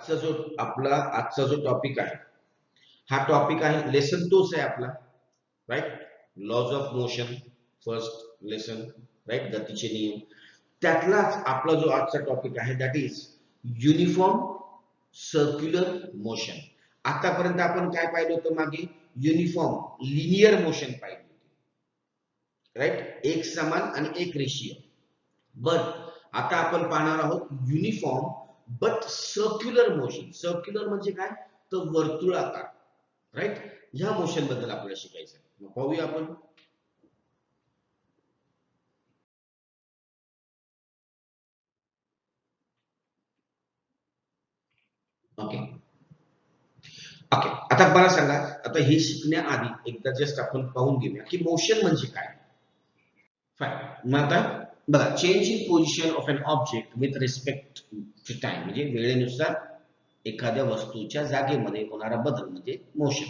आजचा जो टॉपिक आहे, हा टॉपिक आहे लेसन तोच आहे आपला, right. Laws of motion, first lesson, right, गतीचे नियम. त्यातलाच आपला जो आजचा टॉपिक आहे that is uniform circular motion. आतापर्यंत आपण काय पाहिलं होतं मागे? युनिफॉर्म लिनियर मोशन पाहिली होती, राईट, एक समान आणि एक रेषीय. बट आता आपण पाहणार आहोत uniform but circular motion. Circular म्हणजे काय? तर वर्तुळाकार, राईट. ह्या मोशन बद्दल आपल्याला शिकायचं आहे. मग पाहूया आपण. ओके ओके आता मला सांगा, आता हे शिकण्याआधी एकदा जस्ट आपण पाहून घेऊया की मोशन म्हणजे काय. फाईन. मग आता बघा, change in position of an object with respect to time, म्हणजे वेळेनुसार एखाद्या वस्तूच्या जागेमध्ये होणारा बदल म्हणजे मोशन.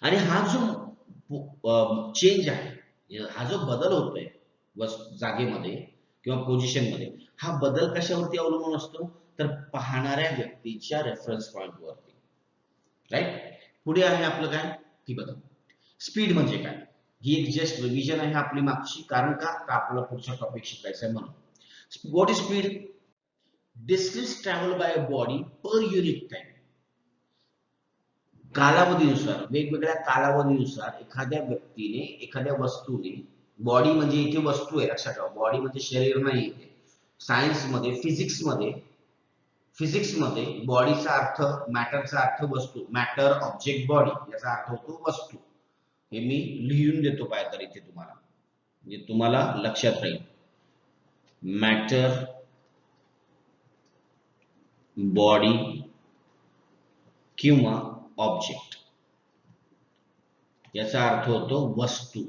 आणि हा जो चेंज आहे, हा जो बदल होतोय जागेमध्ये किंवा पोझिशन मध्ये, हा बदल कशावरती अवलंबून असतो? तर पाहणाऱ्या व्यक्तीच्या रेफरन्स पॉइंटवरती, राईट. पुढे आहे आपलं काय की बघा, स्पीड म्हणजे काय. ही एक जस्ट रिव्हिजन आहे आपली मागची, कारण का आपला पुढचा टॉपिक शिकायचा आहे म्हणून. What is speed? Distance travel by a body per unit time. कालावधीनुसार, वेगवेगळ्या कालावधीनुसार एखाद्या व्यक्तीने, एखाद्या वस्तूने, बॉडी म्हणजे इथे वस्तू आहे लक्षात ठेवा, बॉडी म्हणजे शरीर नाही इथे. सायन्स मध्ये, फिजिक्स मध्ये बॉडीचा अर्थ, मॅटरचा अर्थ वस्तू, मॅटर ऑब्जेक्ट बॉडी याचा अर्थ होतो वस्तू. हे मी लिहून देतो काय तर इथे तुम्हाला, म्हणजे तुम्हाला लक्षात राहील. मॅटर, बॉडी किंवा ऑब्जेक्ट याचा अर्थ होतो वस्तू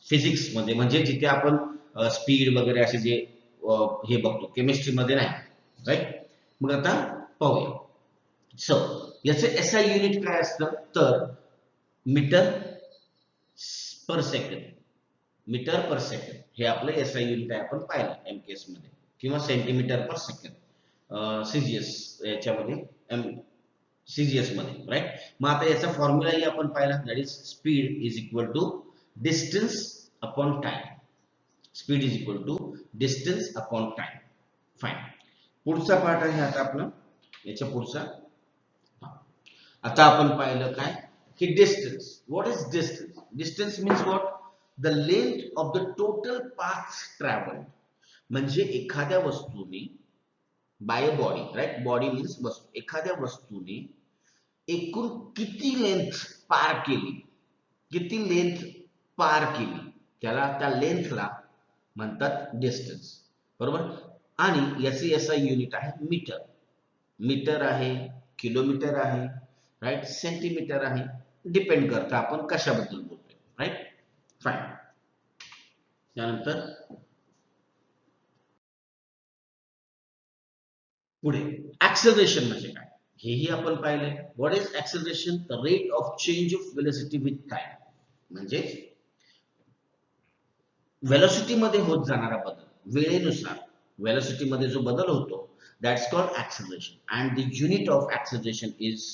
फिजिक्स मध्ये, म्हणजे जिथे आपण स्पीड वगैरे असे जे हे बघतो, केमिस्ट्री मध्ये नाही, राईट. मग आता पाहूया. सो याचे एसआय युनिट काय असतं? तर metre per second, metre per second हे आपलं एसआय युनिट आहे, आपण पाहिलं एमकेएस मध्ये, किंवा सेंटीमीटर पर सेकंड सीजीएस याच्यामध्ये, सीजीएस मध्ये, राईट. मग आता याचा फॉर्म्युलाही आपण पाहिला, that is speed is equal to distance upon time. Speed is equal to distance upon time. Fine. पुढचा पार्ट आहे आता आपला, याच्या पुढचा. आता आपण पाहिलं काय की distance. What is distance? Distance means what? The length of the total path travelled. म्हणजे एखाद्या वस्तूने, by a body, right, body means वस्तू, एखाद्या वस्तूने एकूण किती लेंथ पार केली, किती लेंथ पार केली, त्याला, त्या लेंथला म्हणतात डिस्टन्स, बरोबर. आणि याचे एसआय युनिट आहे मीटर. मीटर आहे, किलोमीटर आहे, राईट, सेंटीमीटर आहे, डिपेंड करतं आपण कशाबद्दल बोलतोय, राईट. फाईन. त्यानंतर पुढे ऍक्सेलरेशन म्हणजे काय, हेही आपण पाहिलंय. What is acceleration? The rate of change of velocity with time, म्हणजे वेलोसिटी मध्ये होत जाणारा बदल वेळेनुसार. वेलोसिटी मध्ये जो बदल होतो that's called acceleration. And the unit of acceleration is,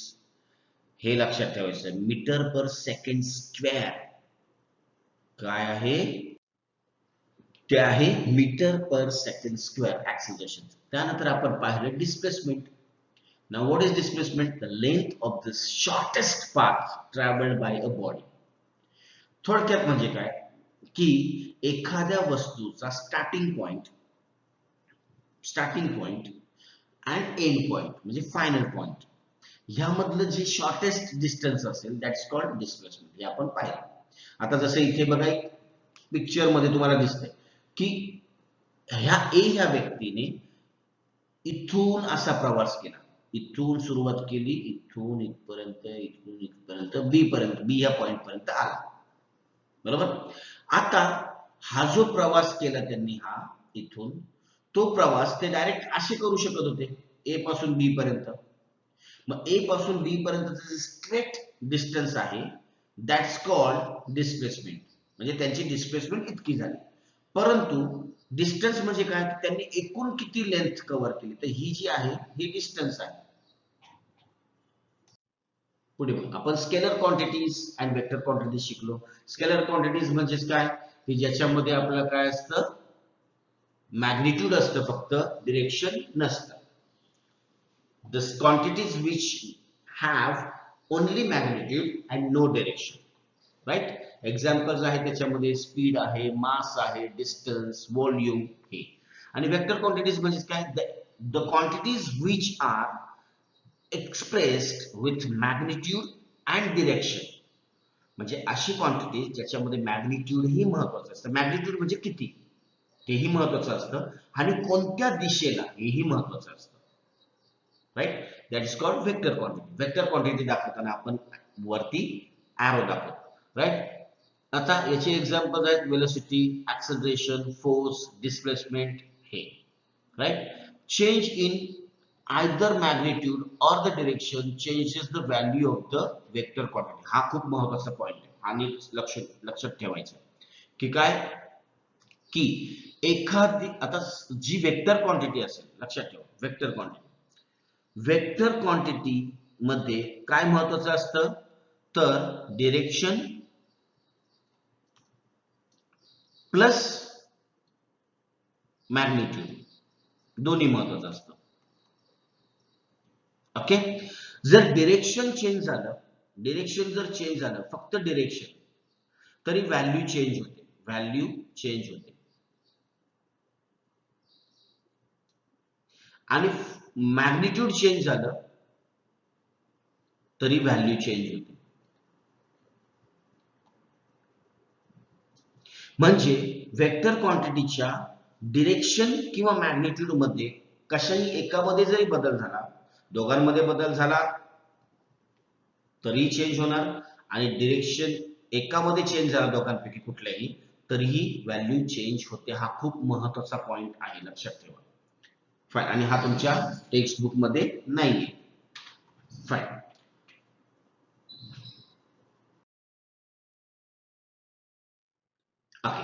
हे लक्षात ठेवायचं, मीटर पर सेकंड स्क्वेअर. काय आहे? ते आहे metre per second square acceleration. त्यानंतर आपण पाहिलं displacement. Now what is displacement? The length of the shortest path travelled by a body. थोडक्यात म्हणजे काय की एखाद्या वस्तूचा starting point and end point, म्हणजे फायनल पॉइंट, ह्यामधलं जे शॉर्टेस्ट डिस्टन्स असेल दॅट्स कॉल्ड डिस्प्लेसमेंट. हे आपण पाहिलं. आता जसं इथे बघा, एक पिक्चर मध्ये तुम्हाला दिसतंय की ह्या व्यक्तीने इथून असा प्रवास केला, इथून सुरुवात केली, इथून इथपर्यंत बी पर्यंत, बी या पॉइंट पर्यंत आला, बरोबर. आता हा जो प्रवास केला त्यांनी, हा इथून, तो प्रवास ते डायरेक्ट असे करू शकत होते, ए पासून बी पर्यंत. मग ए पासून बी पर्यंत स्ट्रेट डिस्टन्स आहे, दॅट्स कॉल्ड डिस्प्लेसमेंट. म्हणजे त्यांची डिस्प्लेसमेंट इतकी झाली. परंतु डिस्टन्स म्हणजे काय, त्यांनी एकूण किती लेंथ कव्हर केली, तर ही जी आहे ही डिस्टन्स आहे. पुढे आपण scalar quantities and vector quantities शिकलो. स्केलर क्वांटिटीज म्हणजेच काय, की ज्याच्यामध्ये आपल्याला काय असतं, मॅग्निट्यूड असतं, फक्त डिरेक्शन नसतं. The quantities which have only magnitude and no direction, right? Examples आहे त्याच्यामध्ये स्पीड आहे, मास आहे, डिस्टन्स, व्हॉल्यूम हे. आणि वेक्टर क्वांटिटीज म्हणजे काय, the quantities which are expressed with magnitude and direction. म्हणजे अशी क्वांटिटी ज्याच्यामध्ये मॅग्निट्यूड ही महत्वाचं असतं, मॅग्निट्यूड म्हणजे किती तेही महत्वाचं असतं, आणि कोणत्या दिशेला हेही महत्वाचं असतं, right? That is called vector quantity. Vector quantity दाखवताना आपण वरती एरो दाखवतो, राईट? आता याचे एक्झाम्पल आहेत वेलोसिटी, ऍक्सेलरेशन, फोर्स, डिस्प्लेसमेंट हे, right? Change in either magnitude or the direction changes the value of the vector quantity. हा खूप महत्वाचा पॉइंट आहे आणि लक्षात ठेवायचा की काय, की एखादी आता जी वेक्टर क्वांटिटी असेल, लक्षात ठेवा वेक्टर क्वांटिटी मध्ये काय महत्वाचं असतं, तर डिरेक्शन प्लस मॅग्निट्यूड दोन्ही महत्वाचं असतं. ओके, जर डिरेक्शन चेंज झालं, फक्त डिरेक्शन, तरी व्हॅल्यू चेंज होते, आणि मॅग्निट्यूड चेंज झालं तरी व्हॅल्यू चेंज होते. म्हणजे वेक्टर क्वांटिटीच्या डिरेक्शन किंवा मॅग्निट्यूड मध्ये कशाही एकामध्ये जरी बदल झाला, दोघांमध्ये बदल झाला तरी चेंज होणार, आणि डिरेक्शन एकामध्ये चेंज झाला दोघांपैकी कुठल्याही, तरीही व्हॅल्यू चेंज होते. हा खूप महत्वाचा पॉइंट आहे, लक्षात ठेवा. फाईन, आणि हा तुमच्या टेक्स्ट बुक मध्ये नाहीये. फाईन. ओके,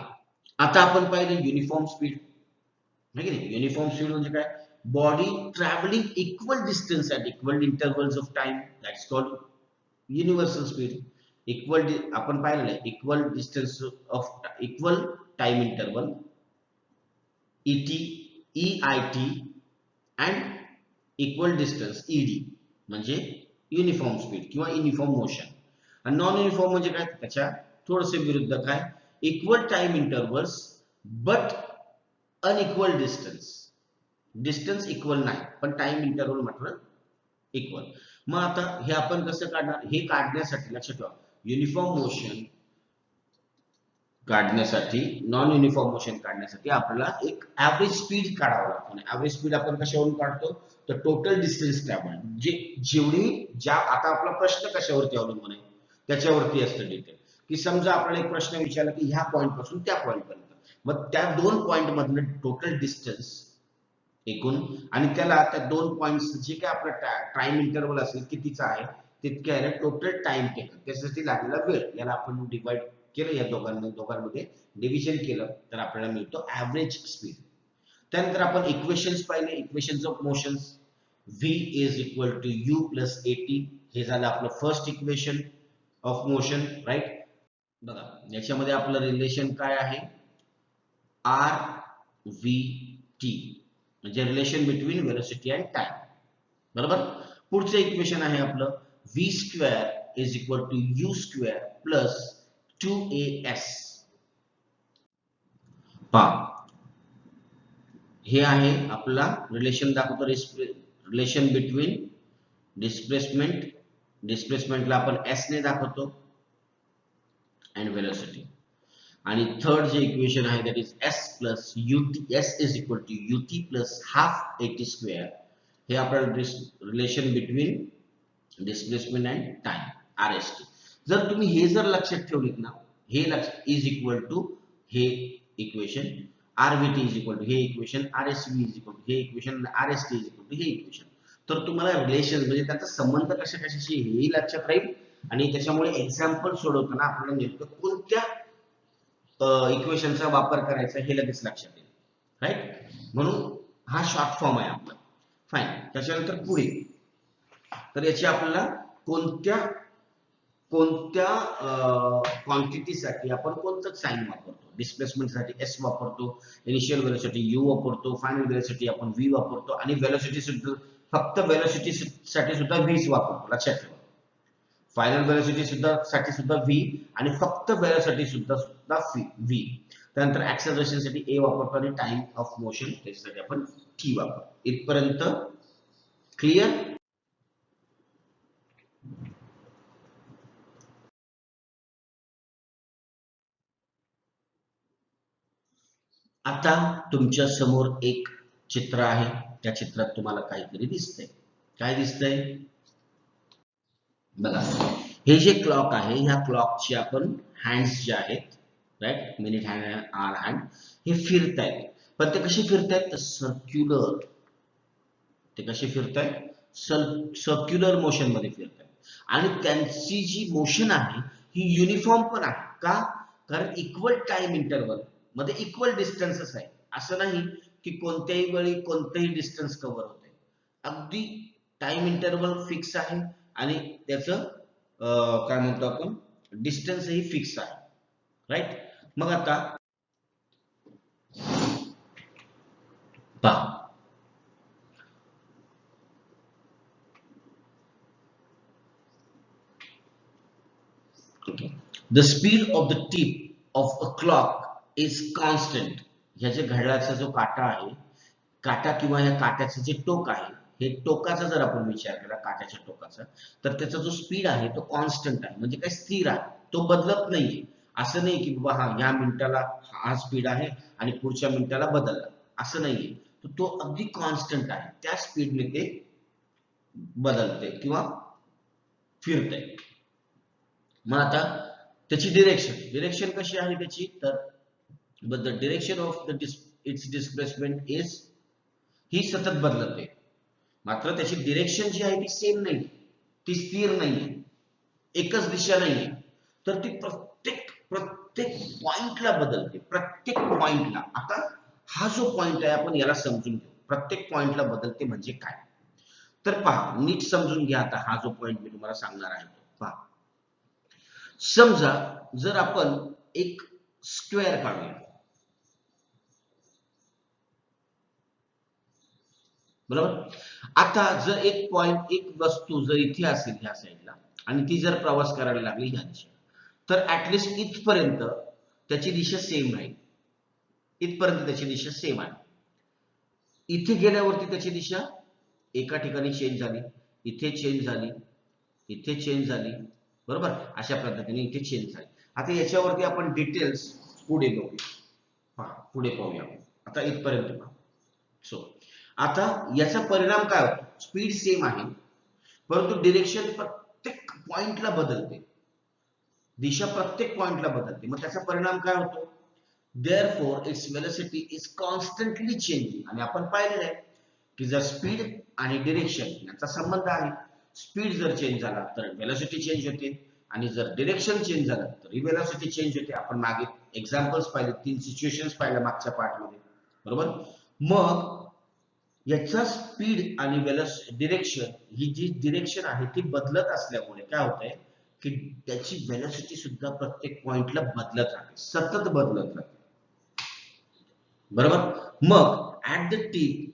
आता आपण पाहिलं युनिफॉर्म स्पीड, है की नाही? युनिफॉर्म स्पीड म्हणजे काय, body travelling equal distance at equal intervals of time, that's called universal speed. आपण पाहिलेलं आहे, equal distance of equal time interval, ET, EIT and equal distance ED म्हणजे युनिफॉर्म स्पीड किंवा युनिफॉर्म मोशन. आणि non uniform म्हणजे काय, त्याच्या थोडसे विरुद्ध काय, equal time intervals but unequal distance equal नाही, पण टाइम इंटरवल मात्र इक्वल. मग आता हे आपण कसं काढणार, हे काढण्यासाठी लक्षात ठेवा, युनिफॉर्म मोशन काढण्यासाठी, नॉन युनिफॉर्म मोशन काढण्यासाठी आपल्याला एक ऍव्हरेज स्पीड काढावं लागतं. ऍव्हरेज स्पीड आपण कशावरून काढतो, तर टोटल डिस्टन्स ट्रॅव्हल, आता आपला प्रश्न कशावरती अवलंबून आहे, त्याच्यावरती असतं डिटेल. की समजा आपल्याला एक प्रश्न विचारला की ह्या पॉइंट पासून त्या पॉइंट पर्यंत, मग त्या दोन पॉइंट मधलं टोटल डिस्टन्स एकूण, आणि त्याला त्या दोन पॉइंट्स जे काय आपला टाइम इंटरवल असेल कितीचा आहे, तितक्या टोटल टाइम टेकन, त्यासाठी लागलेला वेळ, याला आपण डिवाइड केलं, या दोघांमध्ये डिव्हिजन केलं, तर आपल्याला मिळतो ऍव्हरेज स्पीड. त्यानंतर आपण इक्वेशन्स पाहिले, equations of motions. V is equal to U plus AT, हे झालं आपलं first equation of motion, right? बघा याच्यामध्ये आपलं रिलेशन काय आहे, RVT म्हणजे relation between velocity and time, बरोबर? पुढचं इक्वेशन आहे आपलं V square is equal to U square plus 2AS. पहा, हे आहे आपला रिलेशन दाखवतो, रिलेशन बिटवीन डिस्प्लेसमेंटला आपण S ने दाखवतो, अँड व्हेलोसिटी. आणि थर्ड जे इक्वेशन आहे that is S plus UT, S is equal to UT plus half AT square, हे आपलं relation between displacement and time, RST. जर तुम्ही हे जर लक्षात ठेवलीत ना, हे इज इक्वल टू हे equation, RVT is equal to हे equation, RSV is equal to हे equation, RST is equal to हे इक्वेशन, तर तुम्हाला रिलेशन म्हणजे त्यांचा संबंध कशाशी हेही लक्षात राहील, आणि त्याच्यामुळे एक्झाम्पल सोडवताना आपल्याला नेमकं कोणत्या इक्वेशनचा वापर करायचा हे लगेच लक्षात येईल. राईट. म्हणून हा शॉर्ट फॉर्म आहे आपला. फाईन. त्याच्यानंतर पुढे, तर याची आपल्याला कोणत्या कोणत्या क्वांटिटीसाठी आपण कोणतं साइन वापरतो. डिस्प्लेसमेंटसाठी एस वापरतो, इनिशियल व्हेलॉसिटी यू वापरतो, फायनल व्हेलॉसिटी आपण व्ही वापरतो, आणि व्हेलॉसिटी सुद्धा फक्त व्हेलॉसिटी साठी सुद्धा व्हीच वापरतो. लक्षात ठेवा. फायनल व्हेलॉसिटी सुद्धा साठी सुद्धा व्ही, आणि फक्त व्हेलॉसिटी सुद्धा सुद्धा व्ही. त्यानंतर ऍक्सेलरेशन साठी ए वापरतो, आणि टाइम ऑफ मोशन त्याच्यासाठी आपण टी वापरतो. इथपर्यंत क्लिअर. आता तुमच्या समोर एक चित्र आहे. त्या चित्रात तुम्हाला काहीतरी दिसतंय. काय दिसतंय बघा. हे जे क्लॉक आहे, ह्या क्लॉकची आपण हँड्स जे आहेत, right, minute hand, hour hand, हे फिरतायत. पण ते कसे फिरतायत तर सर्क्युलर. ते कसे फिरतायत सर्क्युलर मोशन मध्ये फिरतायत. आणि त्यांची जी मोशन आहे ही युनिफॉर्म पण आहे. का? कारण इक्वल टाइम इंटरवल मध्ये इक्वल डिस्टन्सेस आहे. असं नाही की कोणत्याही वेळी कोणतेही डिस्टन्स कव्हर होते. अगदी टाइम इंटरवल फिक्स आहे, आणि त्याचं काय म्हणतो आपण डिस्टन्सही फिक्स आहे. राईट. मग आता पहा, the speed of the tip of a clock is constant. ह्याचे घड्याळाचा जो काटा आहे, काटा किंवा या काट्याचं जे टोक आहे, हे टोकाचा जर आपण विचार केला, काट्याच्या टोकाचा, तर त्याचा जो स्पीड आहे तो कॉन्स्टंट आहे. म्हणजे काय, स्थिर आहे, तो बदलत नाहीये. असं नाही की बाबा हा या मिनिटाला हा स्पीड आहे आणि पुढच्या मिनिटाला बदलला, असं नाहीये. तो अगदी कॉन्स्टंट आहे. त्या स्पीडने ते बदलते किंवा फिरते. मग आता त्याची डिरेक्शन कशी आहे त्याची, तर but the direction of its displacement is, ही सतत बदलते. मात्र त्याची डिरेक्शन जी आहे ती सेम नाही, ती स्थिर नाहीये, एकच दिशा नाहीये. तर ती प्रत्येक प्रत्येक पॉइंटला बदलते, प्रत्येक पॉइंटला. आता हा जो पॉइंट आहे आपण याला समजून घेऊ. प्रत्येक पॉइंटला बदलते म्हणजे काय, तर पहा, नीट समजून घ्या. आता हा जो पॉइंट मी तुम्हाला सांगणार आहे, पहा. समजा जर आपण एक स्क्वेअर काढूया, बरोबर. आता जर एक पॉइंट, एक वस्तू जर इथे असेल ह्या साईडला, आणि ती जर प्रवास करायला लागली ह्या दिशेने, तर ऍटलिस्ट इथपर्यंत त्याची दिशा सेम राहील. इथपर्यंत त्याची दिशा सेम आहे. इथे गेल्यावरती त्याची दिशा एका ठिकाणी चेंज झाली, इथे चेंज झाली, इथे चेंज झाली, बरोबर. अशा पद्धतीने इथे चेंज झाली. आता याच्यावरती आपण डिटेल्स पुढे बघूया. पहा, पुढे पाहूया. आता इथपर्यंत पहा. सो आता याचा परिणाम काय होतो, स्पीड सेम आहे, परंतु डिरेक्शन प्रत्येक पॉइंटला बदलते, दिशा प्रत्येक पॉइंटला बदलते. मग त्याचा परिणाम काय होतो, therefore its velocity is constantly changing. आणि आपण पाहिलेलं आहे की जर स्पीड आणि डिरेक्शन यांचा संबंध आहे. स्पीड जर चेंज झाला तर वेलोसिटी चेंज होते, आणि जर डिरेक्शन चेंज झालं तर वेलोसिटी चेंज होते. आपण मागे एक्झाम्पल्स पाहिले, 3 सिच्युएशन्स पाहिल्या मागच्या पार्टमध्ये, बरोबर. मग याचा स्पीड आणि डिरेक्शन, ही जी डिरेक्शन आहे ती बदलत असल्यामुळे काय होतंय की त्याची वेलोसिटी सुद्धा प्रत्येक पॉइंटला बदलत राहते, सतत बदलत राहते, बरोबर. मग at the tip,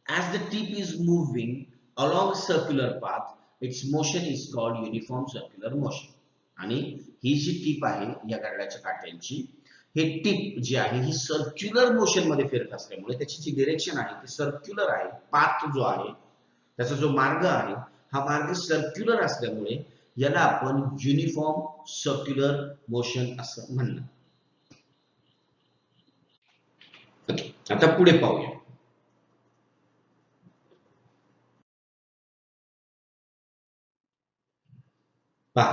as the tip is moving along a circular path, its motion is called uniform circular motion. आणि ही जी टीप आहे या घड्याळाच्या काट्यांची, हे टीप जी आहे ही सर्क्युलर मोशन मध्ये फिरत असल्यामुळे त्याची जी डिरेक्शन आहे ती सर्क्युलर आहे. पाथ जो आहे, त्याचा जो मार्ग आहे, हा मार्ग सर्क्युलर असल्यामुळे याला आपण युनिफॉर्म सर्क्युलर मोशन असं म्हणणार. आता पुढे पाहूया. पहा,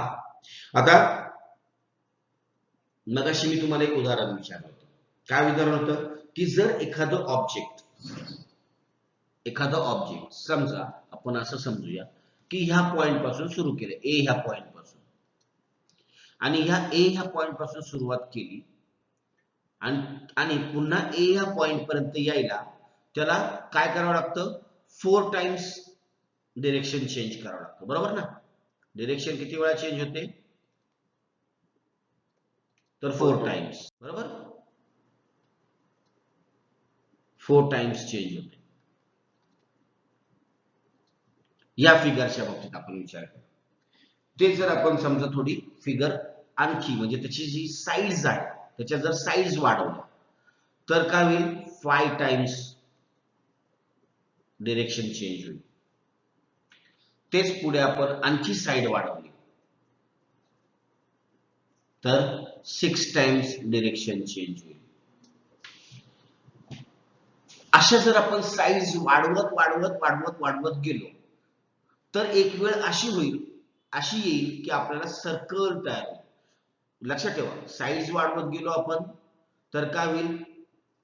आता मगाशी मी तुम्हाला एक उदाहरण विचारलं होतं. काय उदाहरण होतं की जर एखादं ऑब्जेक्ट समजा, आपण असं समजूया की ह्या पॉइंट पासून सुरू केलं, ए ह्या पॉइंट पासून, आणि ह्या ए ह्या पॉइंट पासून सुरुवात केली, आणि आणि पुन्हा ए ह्या पॉइंट पर्यंत यायला त्याला काय करावं लागतं, 4 टाइम्स डिरेक्शन चेंज करावं लागतं, बरोबर ना. डिरेक्शन किती वेळा चेंज होते, तर 4 टाइम्स, बरोबर. 4 टाइम्स चेंज होते. या फिगरच्या बाबतीत आपण विचार करू. ते जर आपण समजा थोडी फिगर आणखी म्हणजे त्याची जी साईज आहे त्याच्या जर साईज वाढवल्या तर काय होईल, 5 टाइम्स डिरेक्शन चेंज होईल. तेच पुढे आपण आणखी साईड वाढवली तर 6 टाइम्स डिरेक्शन चेंज होईल. अशा जर आपण साईज वाढवत वाढवत वाढवत वाढवत गेलो तर एक वेळ अशी होईल, अशी येईल की आपल्याला सर्कल तयार होईल. लक्षात ठेवा, साईज वाढवत गेलो आपण तर काय होईल,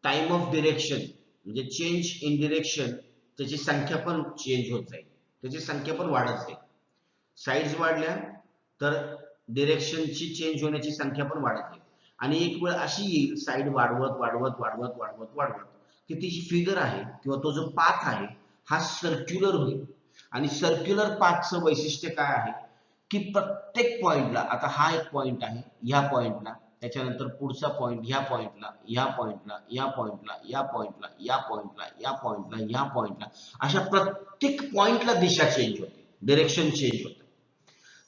टाइम ऑफ डिरेक्शन म्हणजे चेंज इन डिरेक्शन त्याची संख्या पण चेंज होत जाईल, त्याची संख्या पण वाढत जाईल. साईज वाढल्या तर डिरेक्शनची चेंज होण्याची संख्या पण वाढत जाईल. आणि एक वेळ अशी येईल साईड वाढवत वाढवत वाढवत वाढवत वाढवत की ती जी फिगर आहे किंवा तो जो पाथ आहे हा सर्क्युलर होईल. आणि सर्क्युलर पाथचं वैशिष्ट्य काय आहे की प्रत्येक पॉइंटला, आता हा एक पॉइंट आहे, ह्या पॉइंटला, त्याच्यानंतर पुढचा पॉइंट ह्या पॉइंटला, ह्या पॉइंटला, या पॉइंटला, या पॉइंटला, या पॉइंटला, या पॉइंटला, या पॉइंटला, अशा प्रत्येक पॉइंटला दिशा चेंज होते, डिरेक्शन चेंज होते.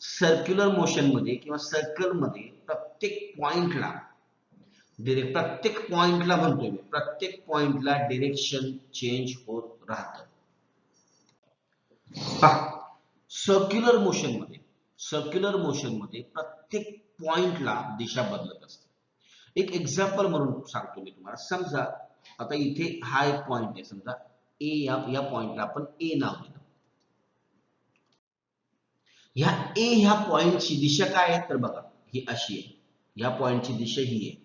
सर्क्युलर मोशन मध्ये किंवा सर्कल मध्ये प्रत्येक पॉइंटला प्रत्येक पॉइंटला म्हणतोय मी, प्रत्येक पॉइंटला डिरेक्शन चेंज होत राहतं. सर्क्युलर मोशन मध्ये प्रत्येक पॉइंटला दिशा बदलत असते. एक एक्झाम्पल म्हणून सांगतो मी तुम्हाला. समजा आता इथे हा एक पॉइंट आहे, समजा ए, या पॉइंटला आपण ए नाव दिलं. ह्या पॉइंटची दिशा काय आहे तर बघा ही अशी आहे, ह्या पॉइंटची दिशा ही आहे.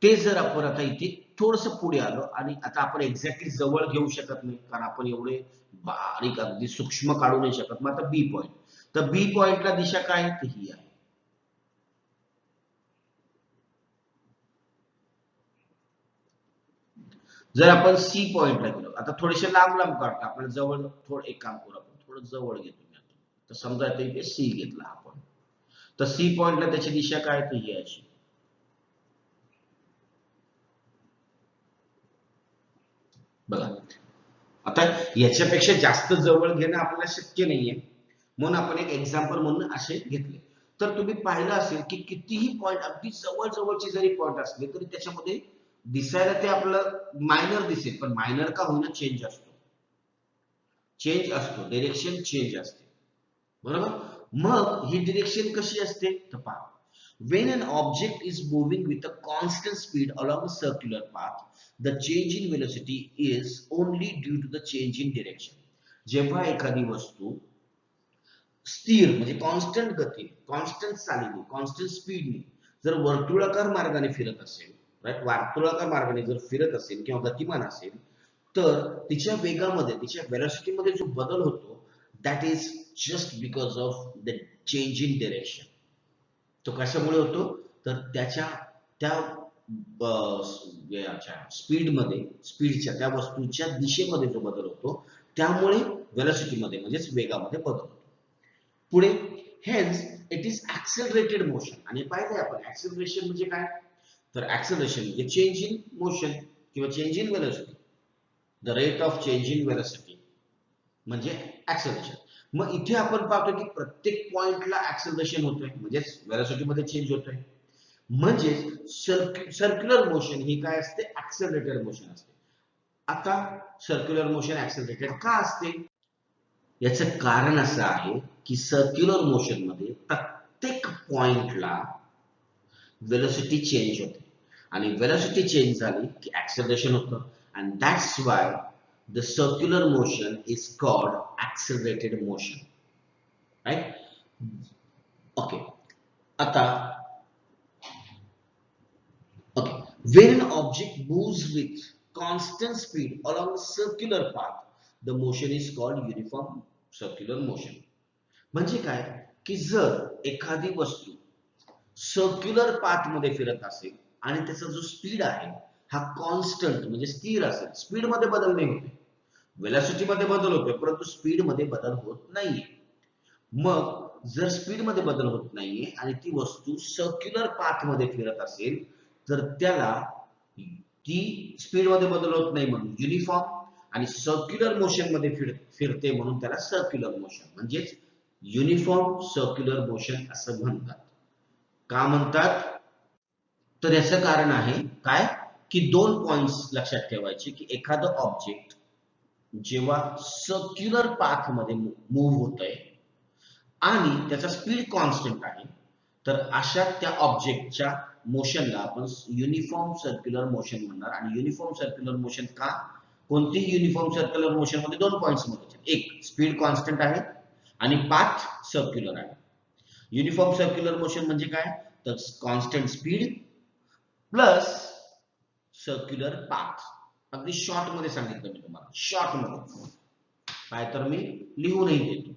ते जर आपण आता इथे थोडस पुढे आलो आणि आता आपण एक्झॅक्टली जवळ घेऊ शकत नाही कारण आपण एवढे बारीक अगदी सूक्ष्म काढू नाही शकत. मग आता बी पॉइंट, तर बी पॉइंटला दिशा काय तर ही आहे. जर आपण सी पॉइंटला गेलो, आता थोडेसे लांब लांब काढतो आपण, जवळ थोडं एक काम करू, आपण थोडं जवळ घेतो. तर समजा आता इथे सी घेतला आपण, तर सी पॉइंटला त्याची दिशा काय तर ही अशी. बघा आता याच्यापेक्षा जास्त जवळ घेणं आपल्याला शक्य नाहीये, म्हणून आपण एक एक्झाम्पल म्हणून असे घेतले. तर तुम्ही पाहिलं असेल की कितीही पॉइंट अगदी जवळ जवळचे जरी पॉइंट असले तरी त्याच्यामध्ये दिसायला ते आपलं मायनर दिसेल, पण मायनर का होईना चेंज असतो, डिरेक्शन चेंज असते, बरोबर. मग ही डिरेक्शन कशी असते तर पहा, when an object is moving with a constant speed along a circular path, the change in velocity is only due to the change in direction. जेव्हा एखादी वस्तू स्थिर म्हणजे कॉन्स्टंट गती, कॉन्स्टंट चालीने, कॉन्स्टंट स्पीडने जर वर्तुळाकार मार्गाने फिरत असेल, राईट, वर्तुळाकार मार्गाने जर फिरत असेल किंवा गतिमान असेल तर तिच्या वेगामध्ये, तिच्या वेलॉसिटीमध्ये जो बदल होतो that is just because of the change in direction. तो कशामुळे होतो तर त्याच्या त्या स्पीडमध्ये, स्पीडच्या त्या वस्तूच्या दिशेमध्ये जो बदल होतो त्यामुळे वेलॉसिटीमध्ये म्हणजेच वेगामध्ये बदल होतो. पुढे हेन्स इट इज ऍक्सेलरेटेड मोशन. आणि पाहिलंय आपण ऍक्सेलरेशन म्हणजे काय तर ऍक्सेलरेशन म्हणजे चेंज इन मोशन किंवा change in velocity, the rate of change in velocity म्हणजे ऍक्सेलरेशन. मग इथे आपण पाहतो की प्रत्येक पॉइंटला ऍक्सेलरेशन होतोय म्हणजेच वेलोसिटी मध्ये चेंज होतोय. म्हणजे सर्क्युलर मोशन ही काय असते, ऍक्सेलरेटेड मोशन असते. आता सर्क्युलर मोशन ऍक्सेलरेटेड का असते याचं कारण असं आहे की सर्क्युलर मोशन मध्ये प्रत्येक पॉइंटला वेलोसिटी चेंज होते आणि वेलोसिटी चेंज झाली की ऍक्सेलरेशन होतं. And that's why the circular motion is called accelerated motion, right. Okay, आता okay, when an object moves with constant speed along a circular path, the motion is called uniform circular motion. म्हणजे काय की जर एखादी वस्तू circular path मध्ये फिरत असेल आणि त्याचा जो स्पीड आहे हा कॉन्स्टंट म्हणजे स्थिर असेल, स्पीड मध्ये बदल नाही होते, वेलॉसिटी मध्ये बदल होतोय परंतु स्पीड मध्ये बदल होत नाहीये. मग जर स्पीड मध्ये बदल होत नाहीये आणि ती वस्तू सर्क्युलर पाथ मध्ये फिरत असेल तर त्याला, ती स्पीड मध्ये बदल होत नाही म्हणून युनिफॉर्म आणि सर्क्युलर मोशन मध्ये फिरते म्हणून त्याला सर्क्युलर मोशन म्हणजेच युनिफॉर्म सर्क्युलर मोशन असं म्हणतात. का म्हणतात? तर याचं कारण आहे काय की दोन पॉइंट्स लक्षात ठेवायचे की एखादं ऑब्जेक्ट जेव्हा सर्क्युलर पाथ मध्ये मूव्ह होतंय आणि त्याचा स्पीड कॉन्स्टंट आहे तर अशा त्या ऑब्जेक्टच्या मोशनला आपण युनिफॉर्म सर्क्युलर मोशन म्हणणार. आणि युनिफॉर्म सर्क्युलर मोशन का? कोणतीही युनिफॉर्म सर्क्युलर मोशन मध्ये दोन पॉइंट्स महत्वाचे, एक स्पीड कॉन्स्टंट आहे आणि पाथ सर्क्युलर आहे. युनिफॉर्म सर्क्युलर मोशन म्हणजे काय? तर constant speed plus circular path. अगदी शॉर्ट मध्ये सांगितलं मी तुम्हाला, शॉर्ट मध्ये काय तर मी लिहूनही देतो.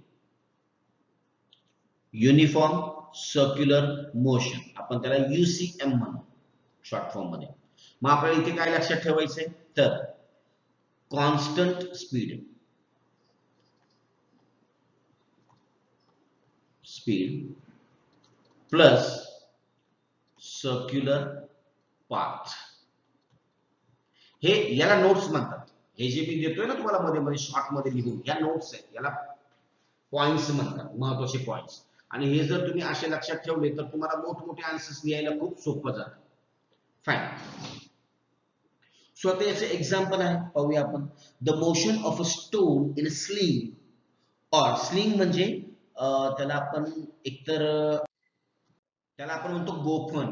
युनिफॉर्म सर्क्युलर मोशन आपण त्याला UCM म्हणू शॉर्ट फॉर्म मध्ये. मग आपल्याला इथे काय लक्षात ठेवायचंय तर constant speed plus circular path, हे याला नोट्स म्हणतात. हे जे मी देतोय ना तुम्हाला मध्ये मध्ये शॉर्ट मध्ये लिहून, या नोट्स आहेत, याला पॉइंट्स म्हणतात, महत्वाचे पॉइंट्स. आणि हे जर तुम्ही असे लक्षात ठेवले तर तुम्हाला मोठमोठे आन्सर्स लिहायला खूप सोपं जातं. फाईन. सो आता याचे एक्झाम्पल आहे, पाहूया आपण. The motion of a stone in a sling or sling म्हणजे त्याला आपण एकतर त्याला आपण म्हणतो गोफन,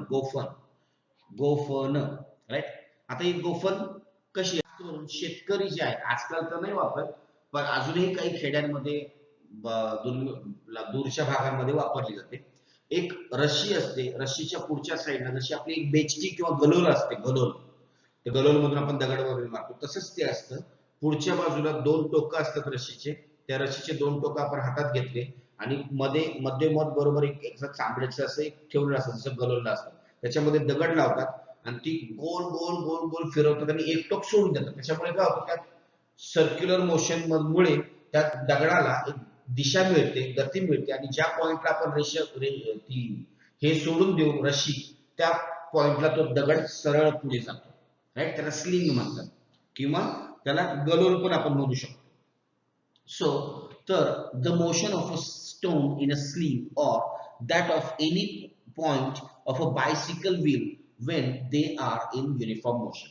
गोफन राईट. आता ही गोफन कशी आहे? शेतकरी जे आहे आजकाल तर नाही वापरत पण अजूनही काही खेड्यांमध्ये दूरच्या भागांमध्ये वापरली जाते. एक रशी असते, रशीच्या पुढच्या साईडला जशी आपली एक बेचकी किंवा गलोल असते, गलोल, ते गलोल मधून आपण दगड वगैरे मारतो तसंच ते असतं. पुढच्या बाजूला दोन टोकं असतात रशीचे, त्या रशीचे दोन टोकं आपण हातात घेतले आणि मध्ये मध्यमध बरोबर एक चांबड्याचं असं एक ठेवलेलं असतं जसं गलोलला असतं, त्याच्यामध्ये दगड लावतात आणि ती गोल गोल गोल गोल फिरवतात आणि एक टोक सोडून देतात. त्याच्यामुळे काय होतं, त्यात सर्क्युलर मोशन मुळे त्या दगडाला एक दिशा मिळते, गती मिळते आणि ज्या पॉइंटला आपण ती हे सोडून देऊ रशी, त्या पॉइंटला तो दगड सरळ पुढे जातो. राईट, त्याला स्लिंग म्हणतात किंवा त्याला गलोल पण आपण म्हणू शकतो. सो तर the motion of a stone in a sling or that of any point of a bicycle wheel when they are in uniform motion.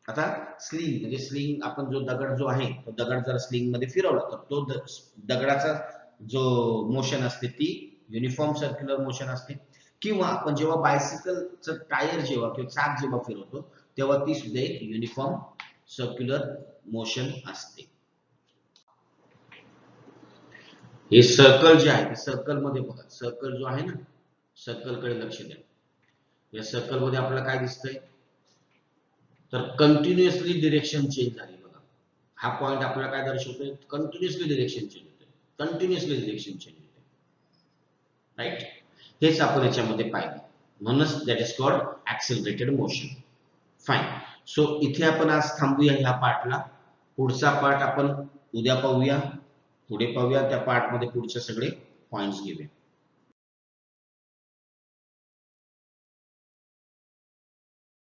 आता स्लिंग म्हणजे स्लिंग, आपण जो दगड जो आहे तो दगड जर स्लिंग मध्ये फिरवला तर तो दगडाचा जो मोशन असते ती युनिफॉर्म सर्क्युलर मोशन असते. किंवा आपण जेव्हा बायसिकलचं टायर जेव्हा किंवा चाक जेव्हा फिरवतो तेव्हा ती सुद्धा एक युनिफॉर्म सर्क्युलर मोशन असते. हे सर्कल जे आहे ते सर्कल मध्ये बघा, सर्कल जो आहे ना, सर्कल कडे लक्ष द्या. या सर्कल मध्ये आपल्याला काय दिसतंय तर कंटिन्युअसली डिरेक्शन चेंज झाली बघा. हा पॉइंट आपल्याला काय दर्शवतोय? कंटिन्युअसली डिरेक्शन चेंज होते, कंटिन्युअसली डिरेक्शन चेंज होते. राईट, हेच आपण याच्यामध्ये पाहिलं, म्हणूनच that is called accelerated motion. Fine. So इथे आपण आज थांबूया ह्या पार्टला. पुढचा पार्ट आपण उद्या पाहूया, पुढे पाहूया. त्या पार्ट मध्ये पुढचे सगळे पॉइंट्स घेऊया.